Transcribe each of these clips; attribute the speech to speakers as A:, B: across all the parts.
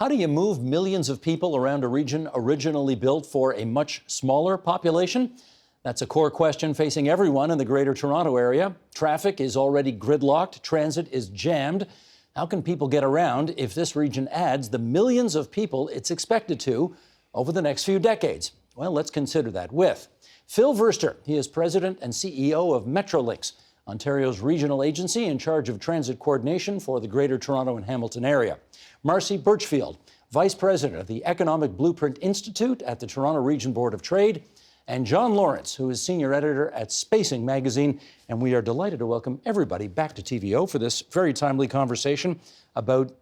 A: How do you move millions of people around a region originally built for a much smaller population? That's a core question facing everyone in the Greater Toronto Area. Traffic is already gridlocked, transit is jammed. How can people get around if this region adds the millions of people it's expected to over the next few decades? Well, let's consider that with Phil Verster. He is president and CEO of Metrolinx, Ontario's regional agency in charge of transit coordination for the Greater Toronto and Hamilton area. Marcy Birchfield, vice president of the Economic Blueprint Institute at the Toronto Region Board of Trade, and John Lawrence, who is senior editor at Spacing magazine. And we are delighted to welcome everybody back to TVO for this very timely conversation about,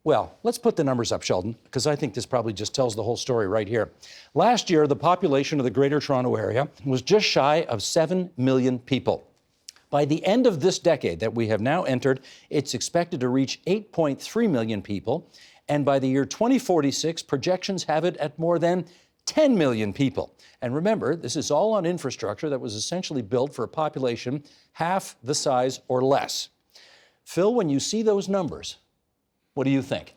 A: well, let's put the numbers up, Sheldon, because I think this probably just tells the whole story right here. Last year, the population of the Greater Toronto Area was just shy of 7 million people. By the end of this decade that we have now entered, it's expected to reach 8.3 million people. And by the year 2046, projections have it at more than 10 million people. And remember, this is all on infrastructure that was essentially built for a population half the size or less. Phil, when you see those numbers, what do you think?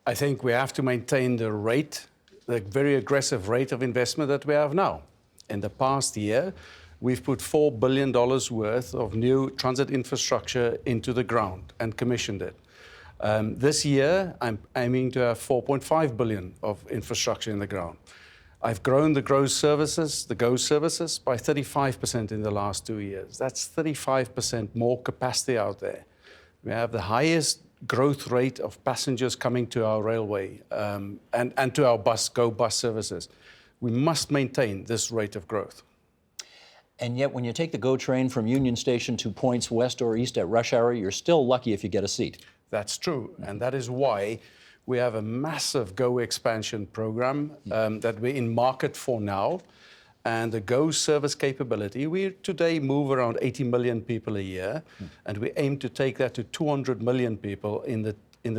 B: I think we have to maintain the rate, the very aggressive rate of investment that we have now. In the past year, we've put $4 billion worth of new transit infrastructure into the ground and commissioned it. This year, I'm aiming to have $4.5 billion of infrastructure in the ground. I've grown the GO services by 35% in the last 2 years. That's 35% more capacity out there. We have the highest growth rate of passengers coming to our railway and to our GO bus services. We must maintain this rate of growth.
A: And yet, when you take the GO train from Union Station to points west or east at rush hour, you're still lucky if you get a seat.
B: That's true, and that is why we have a massive GO expansion program that we're in market for now. And the GO service capability, we today move around 80 million people a year, and we aim to take that to 200 million people in the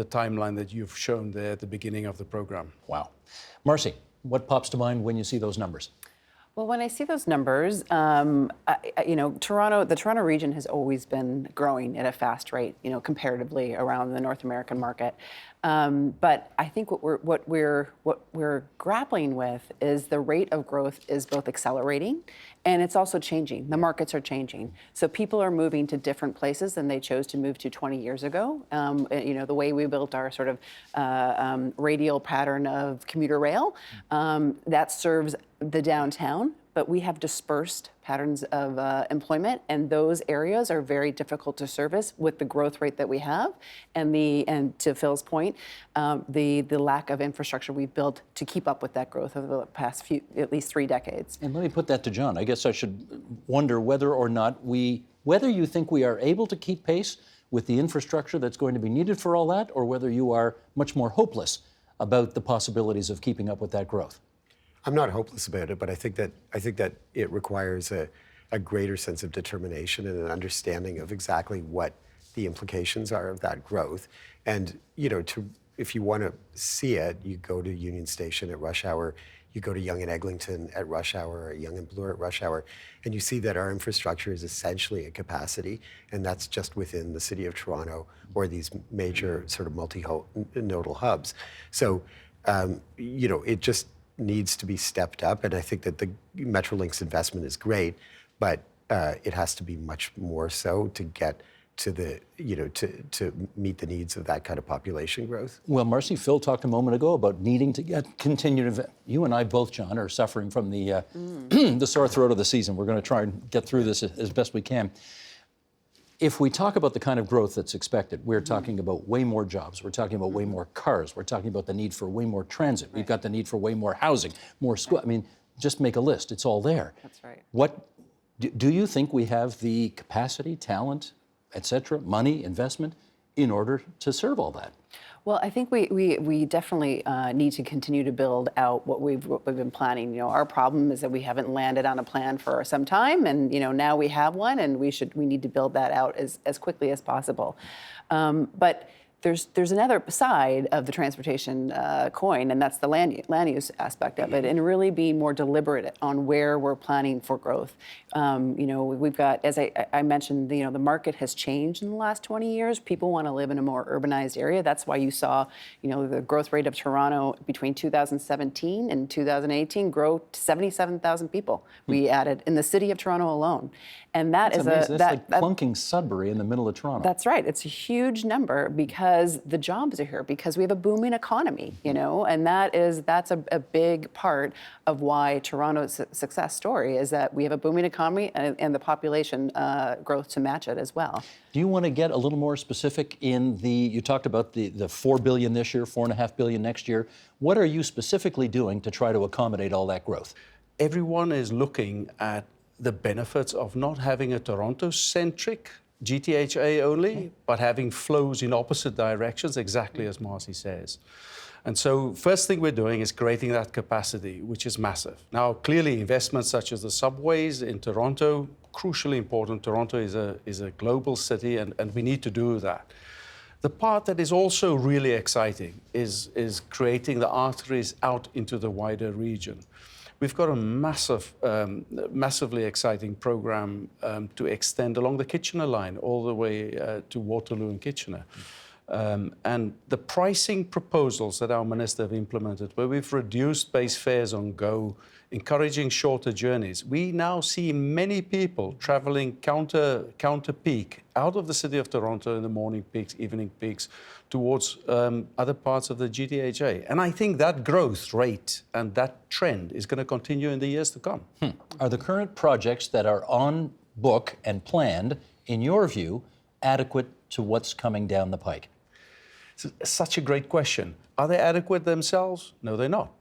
B: timeline that you've shown there at the beginning of the program.
A: Wow. Marcy, what pops to mind when you see those numbers?
C: Well, when I see those numbers, the Toronto region has always been growing at a fast rate, comparatively around the North American market. But I think what we're grappling with is the rate of growth is both accelerating and it's also changing. The markets are changing. So people are moving to different places than they chose to move to 20 years ago. The way we built our sort of radial pattern of commuter rail, that serves the downtown, but we have dispersed patterns of employment, and those areas are very difficult to service with the growth rate that we have, and to Phil's point, the lack of infrastructure we've built to keep up with that growth over the past at least 3 decades.
A: And let me put that to John. I guess I should wonder whether or not whether you think we are able to keep pace with the infrastructure that's going to be needed for all that, or whether you are much more hopeless about the possibilities of keeping up with that growth.
D: I'm not hopeless about it, but I think that it requires a greater sense of determination and an understanding of exactly what the implications are of that growth. And if you want to see it, you go to Union Station at rush hour, you go to Yonge and Eglinton at rush hour, or Yonge and Bloor at rush hour, and you see that our infrastructure is essentially at capacity, and that's just within the city of Toronto or these major sort of multi-nodal hubs. So, it just needs to be stepped up, and I think that the Metrolinx investment is great, but it has to be much more so to get to to meet the needs of that kind of population growth.
A: Well, Marcy, Phil talked a moment ago about needing to get continued. You and I both, John, are suffering from the the sore throat of the season. We're going to try and get through this as best we can. If we talk about the kind of growth that's expected, we're talking about way more jobs, we're talking about way more cars, we're talking about the need for way more transit, We've got the need for way more housing, more school. I mean, just make a list, it's all there.
C: That's right.
A: What do you think we have the capacity, talent, et cetera, money, investment, in order to serve all that?
C: Well, I think we definitely need to continue to build out what we've been planning. Our problem is that we haven't landed on a plan for some time, and now we have one, and we need to build that out as quickly as possible. But there's another side of the transportation coin, and that's the land use aspect of it, and really be more deliberate on where we're planning for growth. We've got, as I mentioned, the market has changed in the last 20 years. People want to live in a more urbanized area. That's why you saw, the growth rate of Toronto between 2017 and 2018 grow to 77,000 people. We added in the city of Toronto alone, and that's
A: like plunking Sudbury in the middle of Toronto.
C: That's right. It's a huge number because the jobs are here, because we have a booming economy, and that's a big part of why Toronto's success story is that we have a booming economy and the population growth to match it as well.
A: Do you want to get a little more specific you talked about the $4 billion this year, $4.5 billion next year. What are you specifically doing to try to accommodate all that growth?
B: Everyone is looking at the benefits of not having a Toronto-centric GTHA only, but having flows in opposite directions, exactly as Marcy says. And so first thing we're doing is creating that capacity, which is massive. Now, clearly, investments such as the subways in Toronto, crucially important. Toronto is a global city, and we need to do that. The part that is also really exciting is creating the arteries out into the wider region. We've got a massively exciting program to extend along the Kitchener line all the way to Waterloo and Kitchener. And the pricing proposals that our minister have implemented, where we've reduced base fares on GO, encouraging shorter journeys, we now see many people traveling counter peak out of the city of Toronto in the morning peaks, evening peaks, towards other parts of the GTHA. And I think that growth rate and that trend is going to continue in the years to come.
A: Are the current projects that are on book and planned, in your view, adequate to what's coming down the pike?
B: It's such a great question. Are they adequate themselves? No, they're not.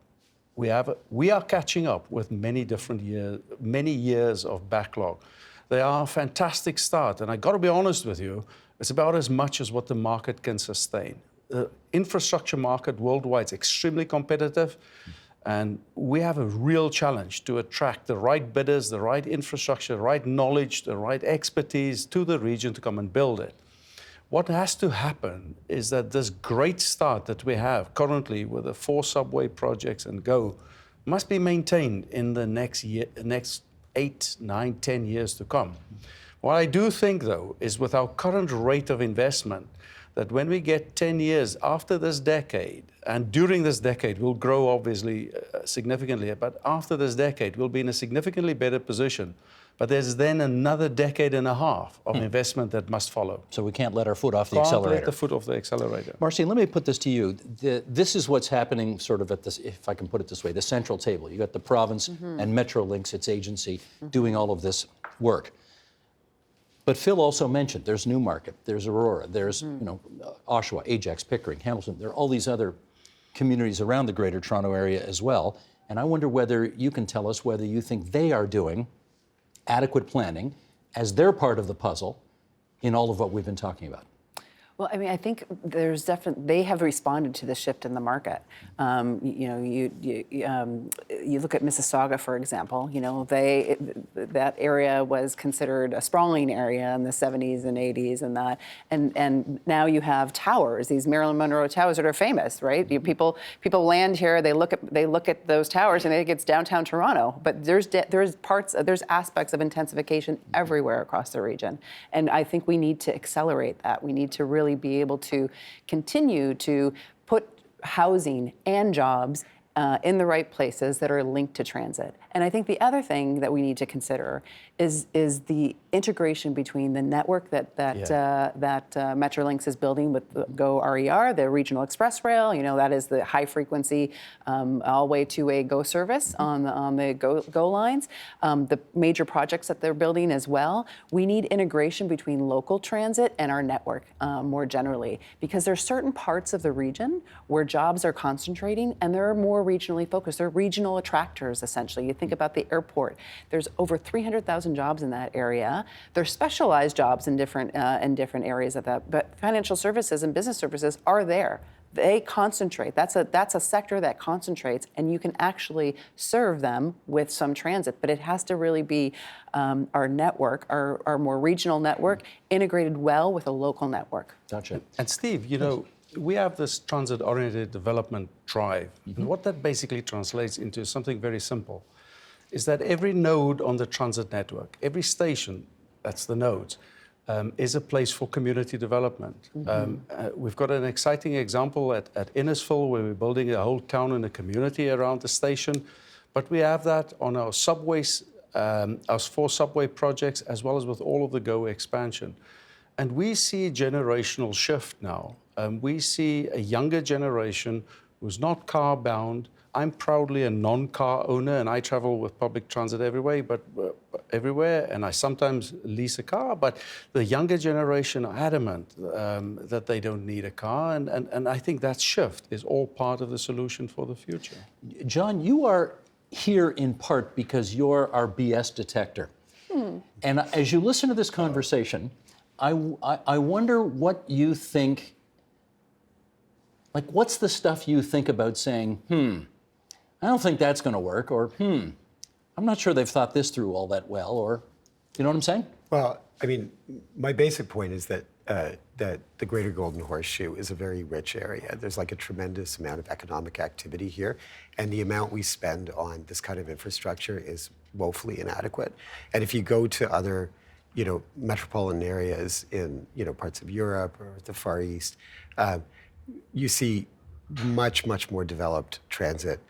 B: We are catching up with many years of backlog. They are a fantastic start, and I got to be honest with you, it's about as much as what the market can sustain. The infrastructure market worldwide is extremely competitive, and we have a real challenge to attract the right bidders, the right infrastructure, the right knowledge, the right expertise to the region to come and build it. What has to happen is that this great start that we have currently with the 4 subway projects and GO must be maintained in the next 8, 9, 10 years to come. What I do think, though, is with our current rate of investment, that when we get 10 years after this decade, and during this decade, we'll grow obviously significantly, but after this decade, we'll be in a significantly better position. But there's then another decade and a half of investment that must follow.
A: So we can't let our foot off the accelerator.
B: Can't let the foot off the accelerator.
A: Marcy, let me put this to you. This is what's happening sort of at this, if I can put it this way, the central table. You got the province and Metrolinx, its agency, doing all of this work. But Phil also mentioned there's Newmarket, there's Aurora, there's Oshawa, Ajax, Pickering, Hamilton. There are all these other communities around the Greater Toronto Area as well. And I wonder whether you can tell us whether you think they are doing adequate planning as their part of the puzzle in all of what we've been talking about.
C: Well, I mean, I think there's they have responded to the shift in the market. You look at Mississauga, for example. That area was considered a sprawling area in the 70s and 80s, and now you have towers, these Marilyn Monroe towers that are famous, right? People land here, they look at those towers, and they think it's downtown Toronto. But there's aspects of intensification everywhere across the region, and I think we need to accelerate that. We need to really be able to continue to put housing and jobs in the right places that are linked to transit. And I think the other thing that we need to consider is the integration between the network that Metrolinx is building with the GO RER, the regional express rail. That is the high frequency all the way to a GO service on the GO lines. The major projects that they're building as well. We need integration between local transit and our network more generally, because there are certain parts of the region where jobs are concentrating and they're more regionally focused. They're regional attractors, essentially. You think about the airport. There's over 300,000 jobs in that area. There's specialized jobs in different areas of that, but financial services and business services are there. they concentrate. That's a sector that concentrates, and you can actually serve them with some transit. But it has to really be our network, our more regional network, integrated well with a local network.
A: Gotcha.
B: And Steve, you know, we have this transit-oriented development drive. And what that basically translates into is something very simple, is that every node on the transit network, every station, that's the nodes, is a place for community development. We've got an exciting example at Innisfil, where we're building a whole town and a community around the station. But we have that on our subways, our 4 subway projects, as well as with all of the GO expansion. And we see a generational shift now. We see a younger generation who's not car-bound. I'm proudly a non-car owner, and I travel with public transit everywhere, and I sometimes lease a car. But the younger generation are adamant that they don't need a car, and I think that shift is all part of the solution for the future.
A: John, you are here in part because you're our BS detector. And as you listen to this conversation, I wonder what you think, like what's the stuff you think about saying, I don't think that's going to work, or I'm not sure they've thought this through all that well, or, you know what I'm saying?
D: Well, I mean, my basic point is that that the Greater Golden Horseshoe is a very rich area. There's like a tremendous amount of economic activity here, and the amount we spend on this kind of infrastructure is woefully inadequate. And if you go to other, you know, metropolitan areas in, you know, parts of Europe or the Far East, you see much more developed transit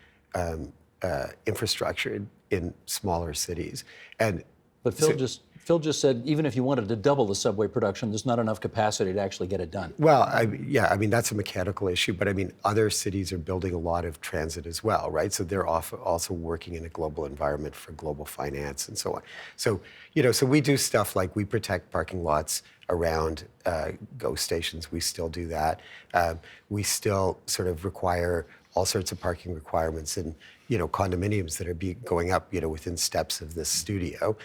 D: infrastructure in smaller cities. And
A: But Phil just said, even if you wanted to double the subway production, there's not enough capacity to actually get it done.
D: well, I mean, that's a mechanical issue, but I mean, other cities are building a lot of transit as well, right? So they're also working in a global environment for global finance and so on. So, you know, so we do stuff like we protect parking lots around GO stations. We still do that. We still sort of require all sorts of parking requirements in, you know, condominiums that are going up, you know, within steps of this studio.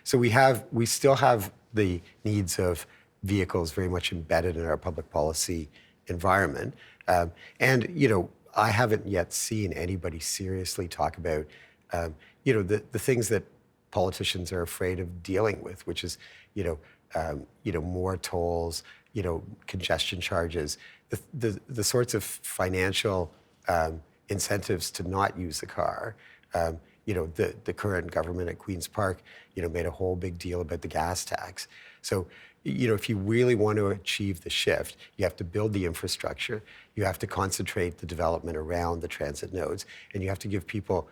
D: So we still have the needs of vehicles very much embedded in our public policy environment. And, you know, I haven't yet seen anybody seriously talk about, you know, the things that politicians are afraid of dealing with, which is, you know, more tolls, you know, congestion charges, the sorts of financial incentives to not use the car. You know, the current government at Queen's Park, you know, made a whole big deal about the gas tax. So, you know, if you really want to achieve the shift, you have to build the infrastructure, you have to concentrate the development around the transit nodes, and you have to give people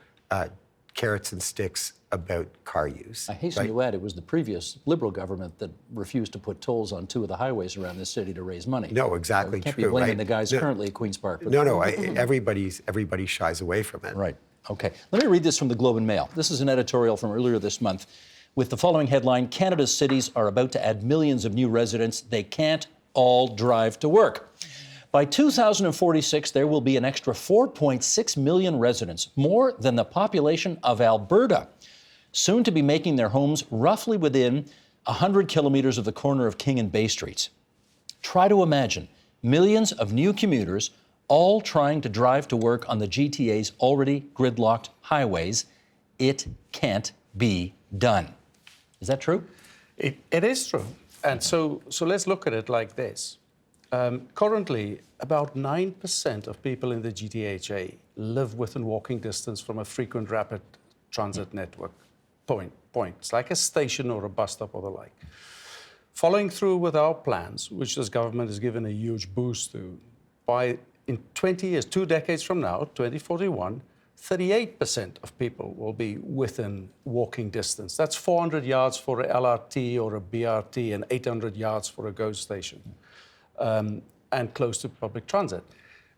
D: carrots and sticks about car use.
A: I hasten to add, it was the previous Liberal government that refused to put tolls on 2 of the highways around this city to raise money.
D: No, exactly
A: so can't
D: true.
A: be blaming
D: right?
A: the guys currently at Queen's Park.
D: No, everybody shies away from it.
A: Right. Okay. Let me read this from the Globe and Mail. This is an editorial from earlier this month with the following headline: Canada's cities are about to add millions of new residents. They can't all drive to work. By 2046, there will be an extra 4.6 million residents, more than the population of Alberta, soon to be making their homes roughly within 100 kilometers of the corner of King and Bay Streets. Try to imagine millions of new commuters all trying to drive to work on the GTA's already gridlocked highways. It can't be done. Is that true?
B: It is true. And so let's look at it like this. Currently, about 9% of people in the GTHA live within walking distance from a frequent rapid transit network points, like a station or a bus stop or the like. Following through with our plans, which this government has given a huge boost to, in 20 years, 2 decades from now, 2041, 38% of people will be within walking distance. That's 400 yards for a LRT or a BRT and 800 yards for a GO station. And close to public transit.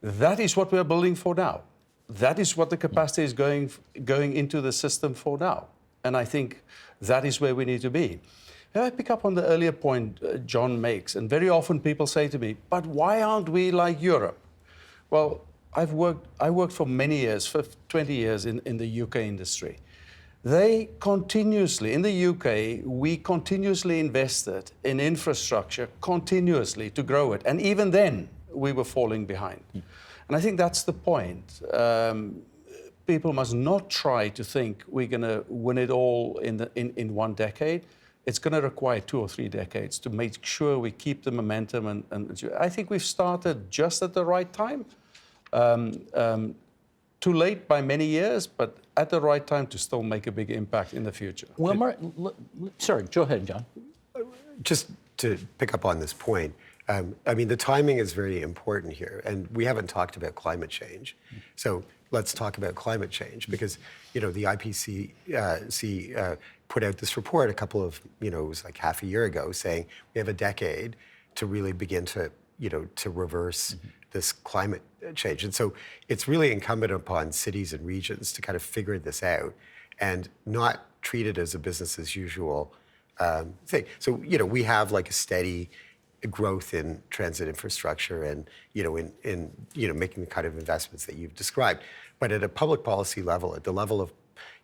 B: That is what we're building for now. That is what the capacity is going into the system for now. And I think that is where we need to be. I pick up on the earlier point John makes, and very often people say to me, but why aren't we like Europe? Well, I worked for many years, for 20 years in the UK industry. They continuously, in the UK, we continuously invested in infrastructure, continuously to grow it. And even then, we were falling behind. And I think that's the point. People must not try to think we're going to win it all in one decade. It's going to require 2 or 3 decades to make sure we keep the momentum. And I think we've started just at the right time. Too late by many years, but at the right time to still make a big impact in the future.
A: Well, sorry, go ahead, John.
D: Just to pick up on this point, I mean, the timing is very important here, and we haven't talked about climate change. So let's talk about climate change, because, you know, the IPCC put out this report a couple of, you know, it was like half a year ago, saying we have a decade to really begin to, you know, to reverse this climate change. And so it's really incumbent upon cities and regions to kind of figure this out and not treat it as a business as usual thing. So, you know, we have like a steady growth in transit infrastructure and, you know, in you know, making the kind of investments that you've described. But at a public policy level, at the level of,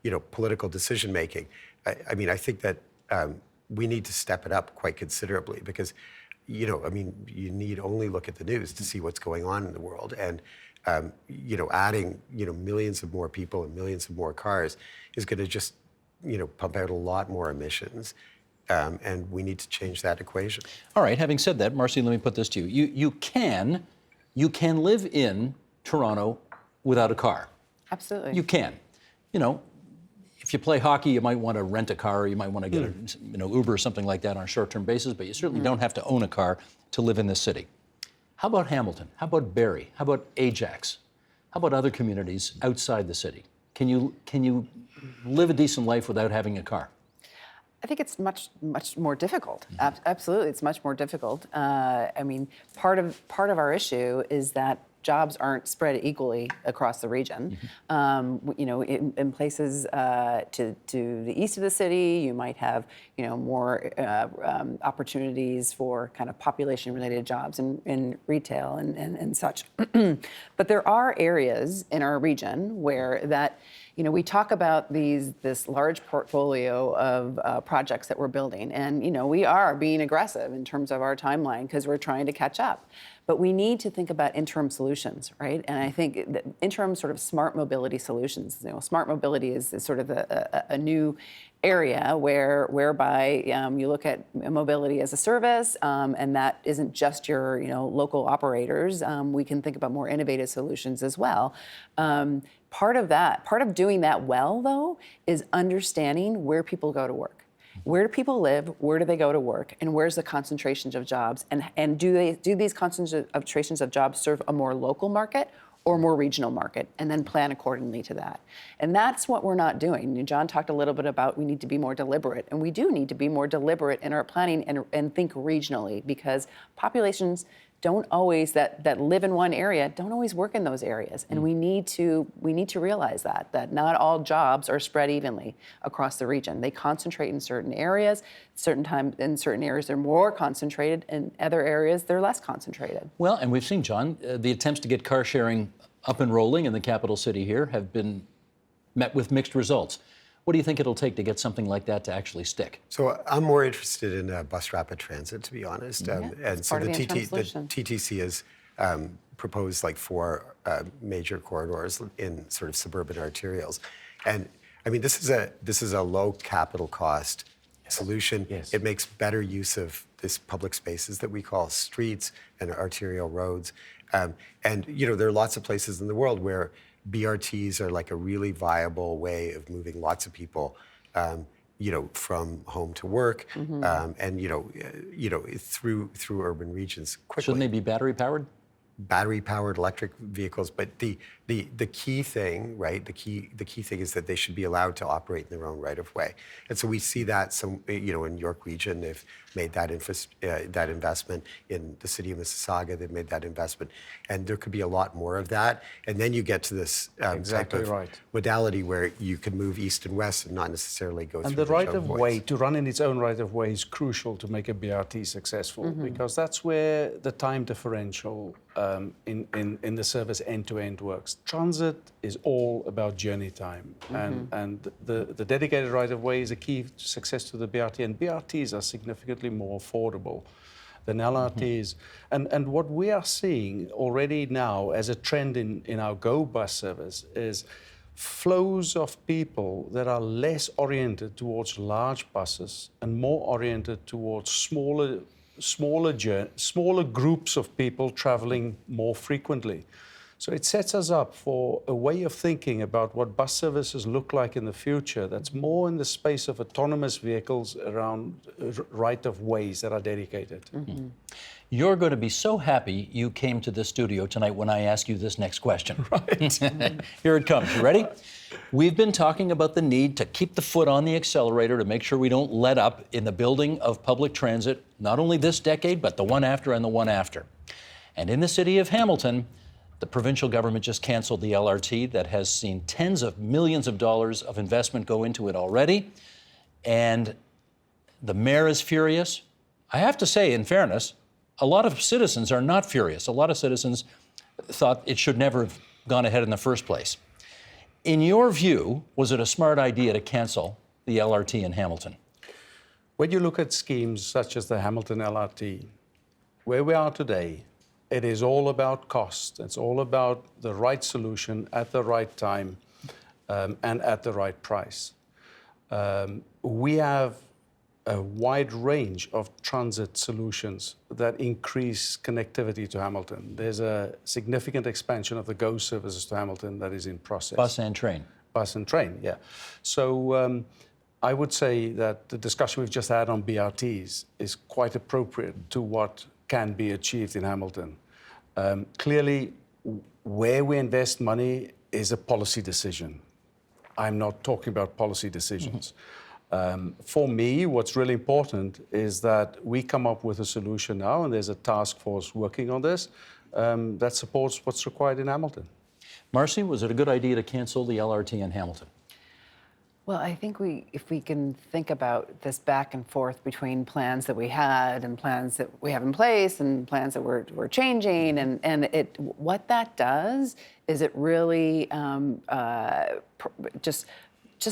D: you know, political decision making, I mean, I think that we need to step it up quite considerably, because, you know, I mean, you need only look at the news to see what's going on in the world. And, you know, adding, you know, millions of more people and millions of more cars is going to just, you know, pump out a lot more emissions. And we need to change that equation.
A: All right, having said that, Marcy, let me put this to you. You can live in Toronto without a car.
C: Absolutely.
A: You can. You know, if you play hockey, you might want to rent a car, or you might want to get a, you know, Uber or something like that on a short-term basis, but you certainly don't have to own a car to live in this city. How about Hamilton? How about Barrie? How about Ajax? How about other communities outside the city? Can you live a decent life without having a car?
C: I think it's much more difficult. Absolutely, it's much more difficult. I mean, part of our issue is that jobs aren't spread equally across the region. You know, in places to the east of the city, you might have, you know, more opportunities for kind of population-related jobs in retail and such. But there are areas in our region where that, you know, we talk about this large portfolio of projects that we're building, and, you know, we are being aggressive in terms of our timeline because we're trying to catch up. But we need to think about interim solutions, right? And I think that interim sort of smart mobility solutions. You know, smart mobility is sort of a new area whereby you look at mobility as a service, and that isn't just your, you know, local operators. We can think about more innovative solutions as well. Part of doing that well, though, is understanding where people go to work. Where do people live? Where do they go to work? And where's the concentrations of jobs? And do these concentrations of jobs serve a more local market or more regional market? And then plan accordingly to that. And that's what we're not doing. John talked a little bit about we need to be more deliberate. And we do need to be more deliberate in our planning and think regionally, because populations don't always that live in one area don't always work in those areas, and we need to realize that not all jobs are spread evenly across the region. They concentrate in certain areas. In certain areas they're more concentrated, in other areas they're less concentrated.
A: Well, and we've seen, John, the attempts to get car sharing up and rolling in the capital city here have been met with mixed results. What do you think it'll take to get something like that to actually stick?
D: So I'm more interested in bus rapid transit, to be honest. And so the TTC has proposed like 4 major corridors in sort of suburban arterials. And I mean, this is a low capital cost solution.
B: Yes.
D: It makes better use of this public spaces that we call streets and arterial roads. And you know, there are lots of places in the world where BRTs are like a really viable way of moving lots of people, you know, from home to work, and you know, through urban regions quickly.
A: Shouldn't they be battery powered?
D: Battery-powered electric vehicles, but the key thing, right? The key thing is that they should be allowed to operate in their own right of way. And so we see that some, you know, in York Region, they've made that investment. In the city of Mississauga, they've made that investment, and there could be a lot more of that. And then you get to this type of modality where you can move east and west and not necessarily go through
B: the right of way to run in its own right of way is crucial to make a BRT successful, because that's where the time differential in the service end-to-end works. Transit is all about journey time, and the dedicated right-of-way is a key to success to the BRT, and BRTs are significantly more affordable. than LRTs. And what we are seeing already now as a trend in our Go bus service is flows of people that are less oriented towards large buses and more oriented towards smaller groups of people traveling more frequently. So it sets us up for a way of thinking about what bus services look like in the future that's more in the space of autonomous vehicles around right-of-ways that are dedicated.
A: You're going to be so happy you came to this studio tonight when I ask you this next question. Right. Here it comes. You ready? We've been talking about the need to keep the foot on the accelerator to make sure we don't let up in the building of public transit, not only this decade, but the one after and the one after. And in the city of Hamilton, the provincial government just canceled the LRT that has seen tens of millions of dollars of investment go into it already. And the mayor is furious. I have to say, in fairness, a lot of citizens are not furious. A lot of citizens thought it should never have gone ahead in the first place. In your view, was it a smart idea to cancel the LRT in Hamilton?
B: When you look at schemes such as the Hamilton LRT, where we are today, it is all about cost. It's all about the right solution at the right time and at the right price. We have a wide range of transit solutions that increase connectivity to Hamilton. There's a significant expansion of the GO services to Hamilton that is in process.
A: Bus and train.
B: Bus and train, yeah. So I would say that the discussion we've just had on BRTs is quite appropriate to what can be achieved in Hamilton. Clearly, where we invest money is a policy decision. I'm not talking about policy decisions. For me, what's really important is that we come up with a solution now, and there's a task force working on this that supports what's required in Hamilton.
A: Marcy, was it a good idea to cancel the LRT in Hamilton?
C: Well, I think if we can think about this back and forth between plans that we had and plans that we have in place and plans that we're changing, and what that does is it really just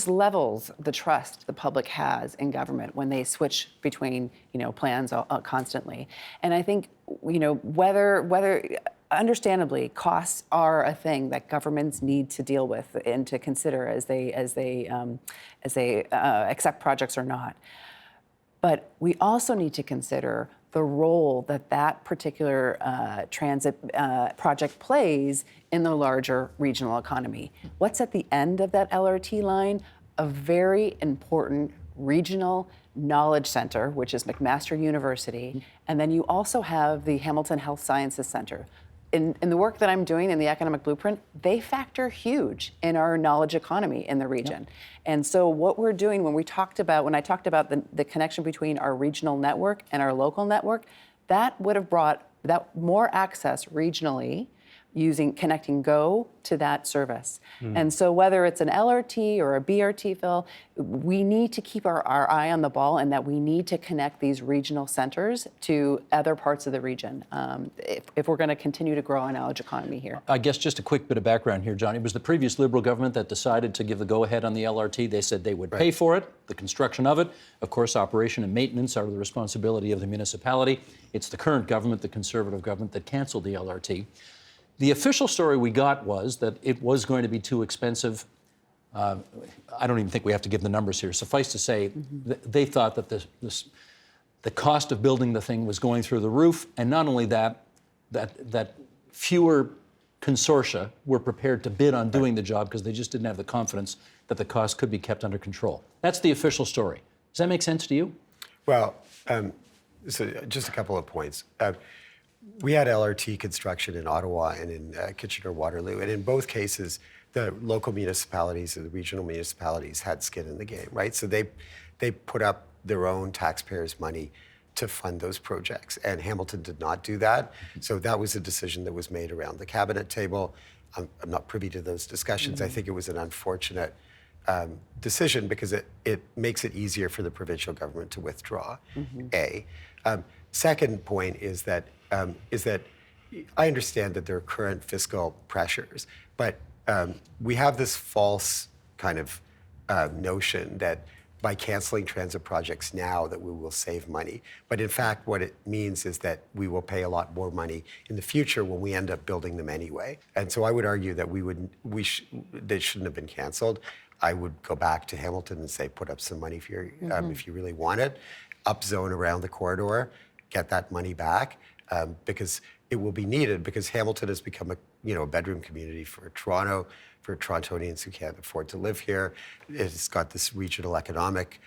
C: levels the trust the public has in government when they switch between plans constantly. And I think whether understandably, costs are a thing that governments need to deal with and to consider as they accept projects or not. But we also need to consider the role that particular transit project plays in the larger regional economy. What's at the end of that LRT line? A very important regional knowledge center, which is McMaster University, and then you also have the Hamilton Health Sciences Center. In the work that I'm doing in the Economic Blueprint, they factor huge in our knowledge economy in the region. Yep. And so what we're doing when I talked about the connection between our regional network and our local network, that would have brought that more access regionally using connecting GO to that service. And so whether it's an LRT or a BRT, Phil, we need to keep our eye on the ball, and that we need to connect these regional centers to other parts of the region if we're going to continue to grow our knowledge economy here.
A: I guess just a quick bit of background here, John. It was the previous Liberal government that decided to give the go-ahead on the LRT. They said they would pay for it, the construction of it. Of course, operation and maintenance are the responsibility of the municipality. It's the current government, the Conservative government, that canceled the LRT. The official story we got was that it was going to be too expensive. I don't even think we have to give the numbers here. Suffice to say, they thought that the cost of building the thing was going through the roof, and not only that fewer consortia were prepared to bid on doing the job because they just didn't have the confidence that the cost could be kept under control. That's the official story. Does that make sense to you?
D: Well, so just a couple of points. We had LRT construction in Ottawa and in Kitchener-Waterloo, and in both cases, the local municipalities and the regional municipalities had skin in the game, right? So they put up their own taxpayers' money to fund those projects, and Hamilton did not do that. So that was a decision that was made around the cabinet table. I'm not privy to those discussions. I think it was an unfortunate decision because it makes it easier for the provincial government to withdraw. Second point is that I understand that there are current fiscal pressures, but we have this false kind of notion that by canceling transit projects now that we will save money. But in fact, what it means is that we will pay a lot more money in the future when we end up building them anyway. And so I would argue that they shouldn't have been canceled. I would go back to Hamilton and say, put up some money if you really want it, upzone around the corridor, get that money back, because it will be needed, because Hamilton has become a bedroom community for Toronto, for Torontonians who can't afford to live here. It's got this regional economic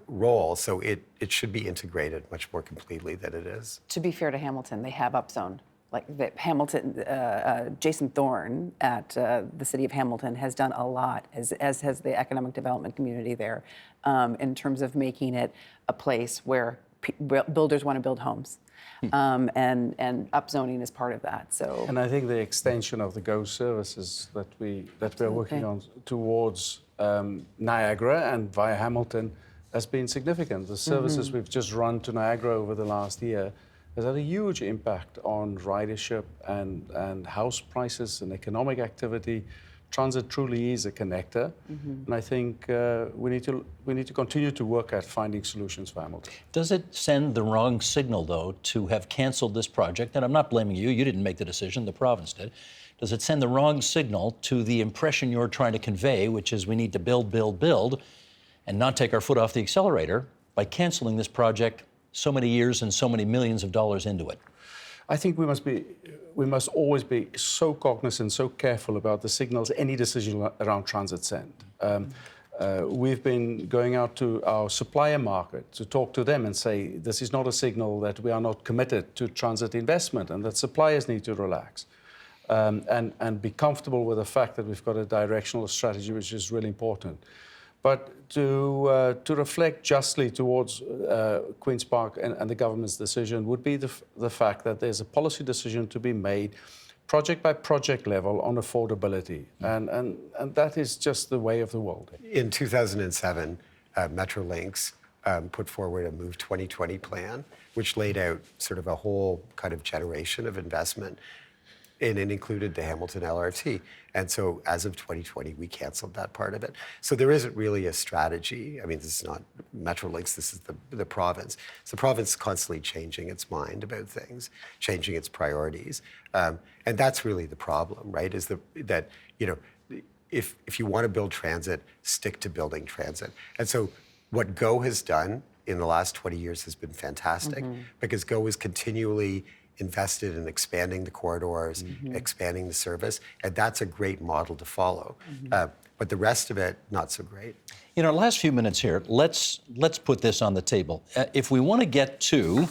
D: role, so it should be integrated much more completely than it is.
C: To be fair to Hamilton, they have upzoned. Like Hamilton, Jason Thorne at the city of Hamilton has done a lot, as has the economic development community there, in terms of making it a place where builders want to build homes. And upzoning is part of that. So,
B: and I think the extension of the GO services that we're working on towards Niagara and via Hamilton has been significant. The services we've just run to Niagara over the last year has had a huge impact on ridership and house prices and economic activity. Transit truly is a connector, and I think we need to continue to work at finding solutions for Hamilton.
A: Does it send the wrong signal, though, to have canceled this project? And I'm not blaming you. You didn't make the decision. The province did. Does it send the wrong signal to the impression you're trying to convey, which is we need to build, build, build, and not take our foot off the accelerator by canceling this project so many years and so many millions of dollars into it?
B: I think we must always be so cognizant, so careful about the signals any decision around transit send. We've been going out to our supplier market to talk to them and say, this is not a signal that we are not committed to transit investment and that suppliers need to relax and be comfortable with the fact that we've got a directional strategy, which is really important. But to reflect justly towards Queen's Park and the government's decision would be the fact that there's a policy decision to be made project by project level on affordability. And that is just the way of the world.
D: In 2007, Metrolinx put forward a Move 2020 plan, which laid out sort of a whole kind of generation of investment, and it included the Hamilton LRT. And so as of 2020, we canceled that part of it. So there isn't really a strategy. I mean, this is not Metrolinx, this is the province. So the province is constantly changing its mind about things, changing its priorities. And that's really the problem, right? Is that if you want to build transit, stick to building transit. And so what GO has done in the last 20 years has been fantastic, because GO is continually invested in expanding the corridors, expanding the service, and that's a great model to follow. But the rest of it, not so great.
A: In our last few minutes here, let's put this on the table. If we want to get to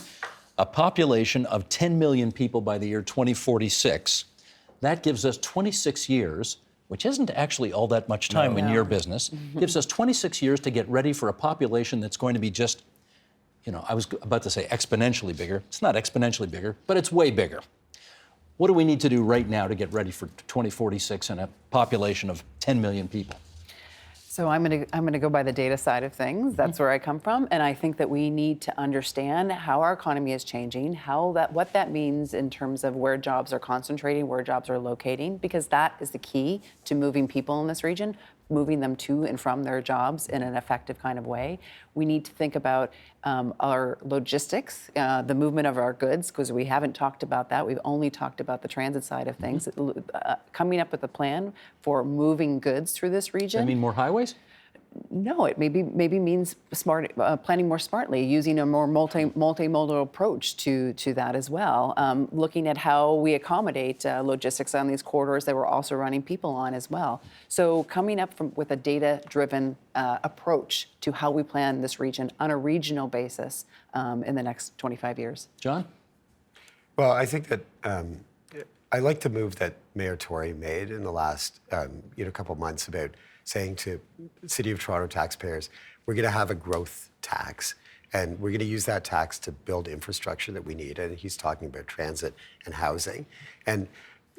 A: a population of 10 million people by the year 2046, that gives us 26 years, which isn't actually all that much time in your business, gives us 26 years to get ready for a population that's going to be just, I was about to say exponentially bigger. It's not exponentially bigger, but it's way bigger. What do we need to do right now to get ready for 2046 and a population of 10 million people?
C: So I'm going to go by the data side of things. That's where I come from, and I think that we need to understand how our economy is changing, what that means in terms of where jobs are concentrating, where jobs are locating, because that is the key to moving people in this region, moving them to and from their jobs in an effective kind of way. We need to think about our logistics, the movement of our goods, because we haven't talked about that. We've only talked about the transit side of things. Coming up with a plan for moving goods through this region.
A: Does that mean more highways?
C: No, it maybe means planning more smartly, using a more multimodal approach to that as well. Looking at how we accommodate logistics on these corridors that we're also running people on as well. So coming up with a data-driven approach to how we plan this region on a regional basis in the next 25 years.
A: John?
D: Well, I think that I like the move that Mayor Tory made in the last couple of months about saying to City of Toronto taxpayers, we're going to have a growth tax, and we're going to use that tax to build infrastructure that we need. And he's talking about transit and housing. And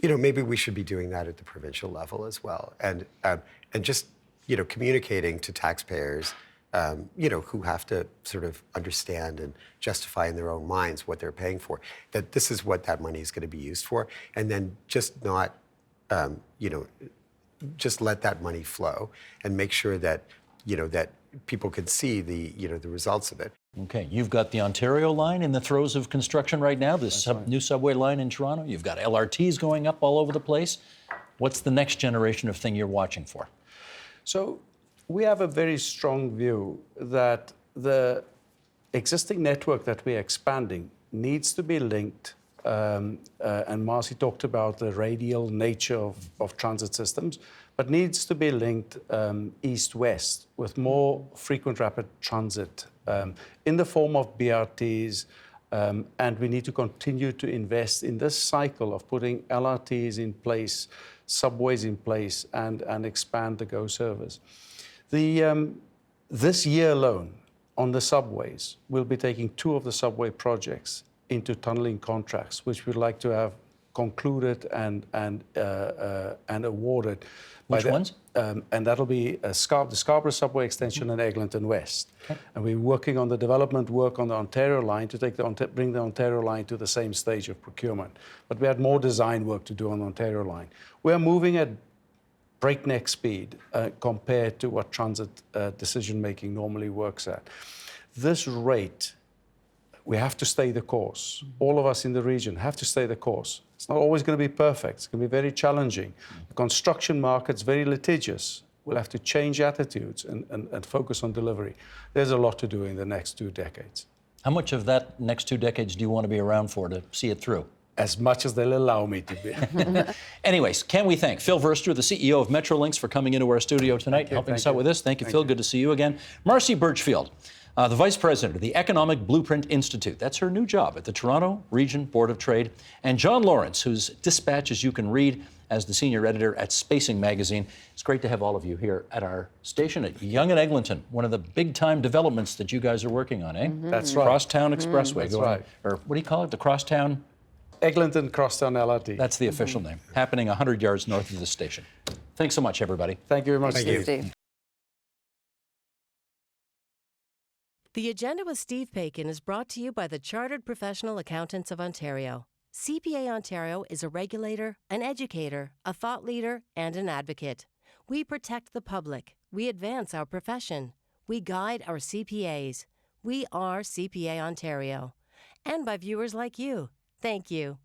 D: maybe we should be doing that at the provincial level as well. And just communicating to taxpayers, who have to sort of understand and justify in their own minds what they're paying for, that this is what that money is going to be used for, and then just not, just let that money flow and make sure that that people could see the results of it.
A: Okay, you've got the Ontario line in the throes of construction right now, this new subway line in Toronto. You've got LRTs going up all over the place. What's the next generation of thing you're watching for?
B: So we have a very strong view that the existing network that we're expanding needs to be linked, and Marcy talked about the radial nature of transit systems, but needs to be linked east-west with more frequent rapid transit in the form of BRTs, and we need to continue to invest in this cycle of putting LRTs in place, subways in place, and expand the GO service. This year alone, on the subways, we'll be taking 2 of the subway projects into tunneling contracts, which we'd like to have concluded and awarded.
A: Which ones?
B: And that'll be the Scarborough Subway Extension and Eglinton West. Okay. And we're working on the development work on the Ontario line to bring the Ontario line to the same stage of procurement. But we had more design work to do on the Ontario line. We're moving at breakneck speed compared to what transit decision-making normally works at. This rate, we have to stay the course. All of us in the region have to stay the course. It's not always going to be perfect. It's going to be very challenging. The construction market's very litigious. We'll have to change attitudes and focus on delivery. There's a lot to do in the next 2 decades.
A: How much of that next 2 decades do you want to be around for to see it through?
B: As much as they'll allow me to be.
A: Anyways, can we thank Phil Verster, the CEO of Metrolinx, for coming into our studio tonight, helping us out with this. Thank you, Phil. Good to see you again. Marcy Birchfield, the Vice President of the Economic Blueprint Institute. That's her new job at the Toronto Region Board of Trade. And John Lawrence, whose dispatches you can read as the senior editor at Spacing Magazine. It's great to have all of you here at our station at Yonge and Eglinton, one of the big-time developments that you guys are working on, eh?
B: That's right.
A: Crosstown Expressway.
B: That's right.
A: Or what do you call it? The Crosstown?
B: Eglinton Crosstown LRT.
A: That's the official name. Happening 100 yards north of the station. Thanks so much, everybody.
B: Thank you very much,
D: Thank you.
C: Steve.
E: The Agenda with Steve Paikin is brought to you by the Chartered Professional Accountants of Ontario. CPA Ontario is a regulator, an educator, a thought leader, and an advocate. We protect the public. We advance our profession. We guide our CPAs. We are CPA Ontario. And by viewers like you. Thank you.